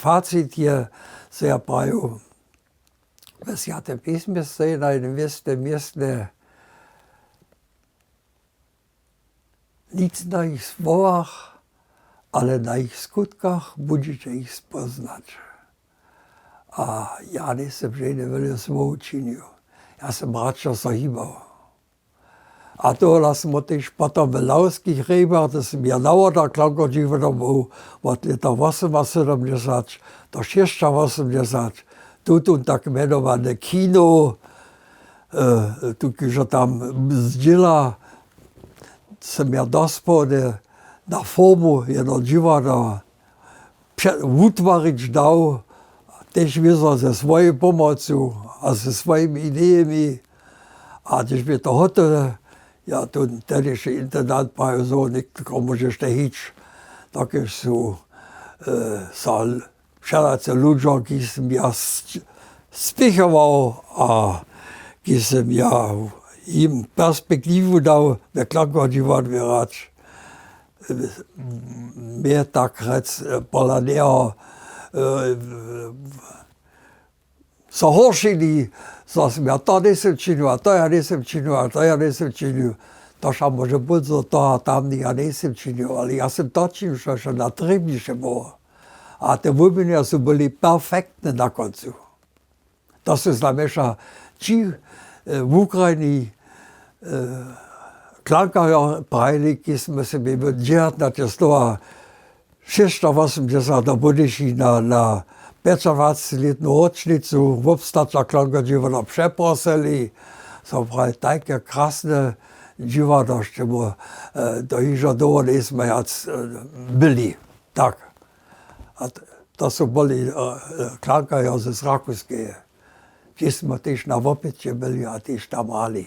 Fazit je se ja pravil, v Svatem pismu stoji na jednom mjestu nic na ich slovách, ale na ich skutkách budete ich spoznať. A ja nejsem žejde veľa svojho činil. Ja som rád, čo sa hýbal. A tohle som tiež potom v Lauských rejbách, to som ja navodal klankodívodom od leta 78 do 680. Tu tak menované kino, tu když tam zdila, som ja dospôl na formu jedno divadla utvariť dal, tež vyzval ze svojej pomocou a se svojimi idejami. A když by to hotové, ja tu tedejší intendant pravil, so nikto môžeš hič, také sú všelace ľudia, ki som ja spichoval a ki som ja im perspektívu dal, ve klankodivadle rád. Mehr tak rec podľa neho sa horšili, som ja to nesem činil, a to ja nesem činil, a to ja nesem činil. To sa môže byť zo toho tam ja nesem činil, ale ja som to činil, čo sa natrebnejšie bolo. A tie vôbenia sú boli perfektné na koncu. To sa znamená, či v Ukrajini klankajo prajniki sme si byli dělat na tie slova 680 budeši na 25-letnú ročnicu v obstača klankodivadla přeprosili. Som pravil, také krásne divadlo, že do jižo dovolí sme byli. Tak. A to sú boli klankajo z Rakúskej. Tí sme tiež na Vopite byli a tiež tam mali.